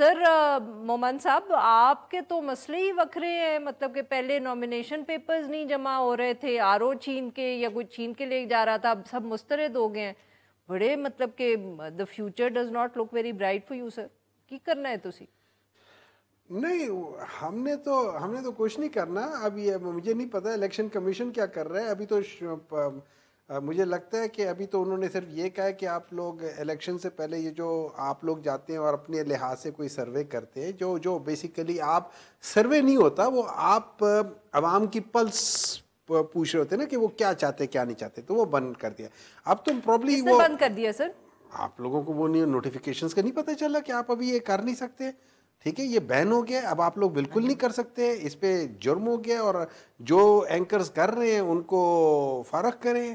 سر مومن صاحب آپ کے تو مسئلے ہی وکھرے ہیں، مطلب کہ پہلے نومینیشن پیپرز نہیں جمع ہو رہے تھے، آر او چھین کے یا کوئی چھین کے لے جا رہا تھا، اب سب مسترد ہو گئے ہیں بڑے، مطلب کہ the future does not look very bright for you sir. کی کرنا ہے تسی؟ نہیں ہم نے تو کچھ نہیں کرنا. اب یہ مجھے نہیں پتا الیکشن کمیشن کیا کر رہا ہے. ابھی تو مجھے لگتا ہے کہ ابھی تو انہوں نے صرف یہ کہا ہے کہ آپ لوگ الیکشن سے پہلے یہ جو آپ لوگ جاتے ہیں اور اپنے لحاظ سے کوئی سروے کرتے ہیں جو بیسیکلی آپ سروے نہیں ہوتا، وہ آپ عوام کی پلس پوچھ رہے ہوتے ہیں نا کہ وہ کیا چاہتے کیا نہیں چاہتے، تو وہ بند کر دیا. اب تم پرابلی وہ بند کر دیا سر؟ آپ لوگوں کو وہ نوٹیفیکیشنز کا نہیں پتہ چلا کہ آپ ابھی یہ کر نہیں سکتے. ٹھیک ہے، یہ بین ہو گیا، اب آپ لوگ بالکل نہیں کر سکتے، اس پہ جرم ہو گیا، اور جو اینکرز کر رہے ہیں ان کو فارغ کریں.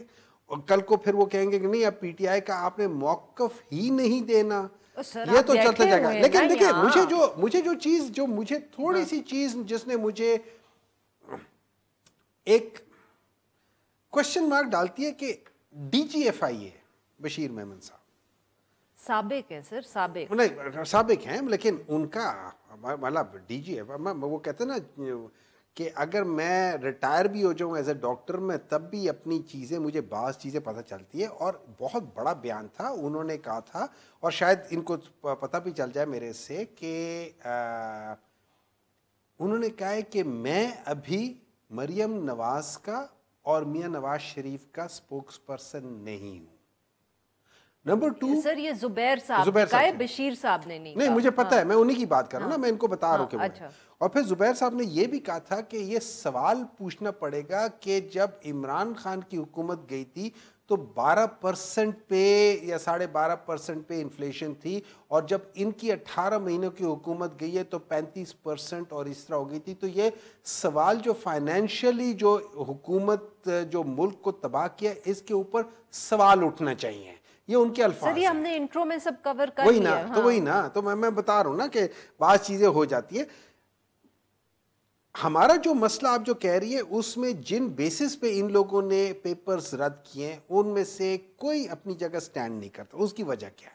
اور کل کو پھر وہ کہیں گے کہ نہیں اب پی ٹی آئی کا آپ نے موقف ہی نہیں دینا، یہ تو چلتا جائے گا. لیکن دیکھیں مجھے تھوڑی سی چیز جس نے مجھے ایک کوشچن مارک ڈالتی ہے کہ ڈی جی ایف آئی اے بشیر میمن صاحب سابق ہیں سر، سابق ہیں، لیکن ان کا مطلب ڈی جی ایف وہ کہتے ہیں نا کہ اگر میں ریٹائر بھی ہو جاؤں ایز اے ڈاکٹر میں تب بھی اپنی چیزیں مجھے بعض چیزیں پتہ چلتی ہے. اور بہت بڑا بیان تھا انہوں نے کہا تھا، اور شاید ان کو پتہ بھی چل جائے میرے سے، کہ انہوں نے کہا ہے کہ میں ابھی مریم نواز کا اور میاں نواز شریف کا اسپوکس پرسن نہیں ہوں. نمبر 2 سر یہ زبیر صاحب کا ہے، بشیر صاحب نے نہیں مجھے پتا ہے، میں انہی کی بات کر رہا ہوں نا، میں ان کو بتا رہا ہوں کہ اچھا. اور پھر زبیر صاحب نے یہ بھی کہا تھا کہ یہ سوال پوچھنا پڑے گا کہ جب عمران خان کی حکومت گئی تھی تو 12% پہ یا 12.5% پہ انفلیشن تھی، اور جب ان کی 18 مہینوں کی حکومت گئی ہے تو 35% اور اس طرح ہو گئی تھی. تو یہ سوال جو فائنینشلی جو حکومت جو ملک کو تباہ کیا، اس کے اوپر سوال اٹھنا چاہیے. یہ ان کے الفاظ سر، یہ ہم نے انٹرو میں سب کور کر وہی لیا. نا، تو وہی نا، تو میں بتا رہا ہوں نا کہ بعض چیزیں ہو جاتی ہیں. ہمارا جو مسئلہ آپ جو کہہ رہی ہے اس میں جن بیسس پہ ان لوگوں نے پیپرز رد کیے ہیں ان میں سے کوئی اپنی جگہ سٹینڈ نہیں کرتا. اس کی وجہ کیا ہے؟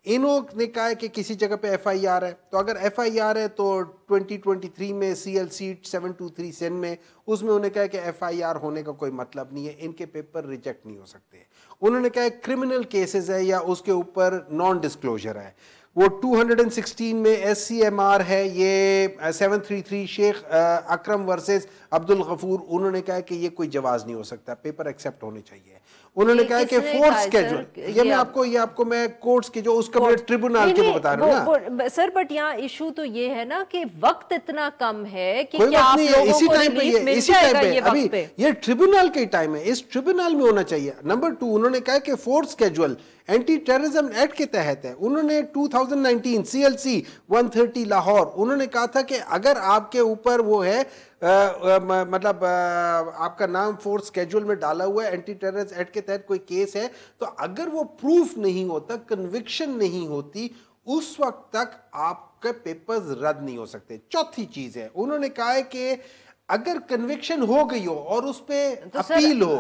انہوں نے کہا ہے کہ کسی جگہ پہ ایف آئی آر ہے، تو اگر ایف آئی آر ہے تو 2023 میں سی ایل سی 723 سن میں اس میں انہوں نے کہا کہ ایف آئی آر ہونے کا کوئی مطلب نہیں ہے، ان کے پیپر ریجیکٹ نہیں ہو سکتے. انہوں نے کہا کرمنل کیسز ہے یا اس کے اوپر نان ڈسکلوجر ہے. وہ 216 میں ایس سی ایم آر ہے، یہ 733 شیخ اکرم ورسز عبد الغفور، انہوں نے کہا کہ یہ کوئی جواز نہیں ہو سکتا، پیپر ایکسیپٹ ہونے چاہیے. انہوں نے کہا کہ فورس سکیجول، یہ آپ کو میں کورٹس کے جو اس کا ٹریبونل کے بتا رہا ہوں نا سر. بٹ یہاں ایشو تو یہ ہے نا کہ وقت اتنا کم ہے کہ کوئی وقت نہیں ہے، اسی ٹائم پہ یہ ابھی یہ ٹریبونل کے ٹائم ہے، اس ٹریبونل میں ہونا چاہیے. نمبر 2 انہوں نے کہا کہ force schedule anti terrorism act کے تحت ہے. انہوں نے 2019 سی ایل سی 130 لاہور، انہوں نے کہا تھا کہ اگر آپ کے اوپر وہ ہے مطلب آپ کا نام فورس سکیجول میں ڈالا ہوا ہے اینٹی ٹیررزم ایکٹ کے تحت کوئی کیس ہے، تو اگر وہ پروف نہیں ہوتا، کنوکشن نہیں ہوتی، اس وقت تک آپ کے پیپرز رد نہیں ہو سکتے. چوتھی چیز ہے انہوں نے کہا ہے کہ اگر کنوکشن ہو گئی ہو اور اس پہ اپیل ہو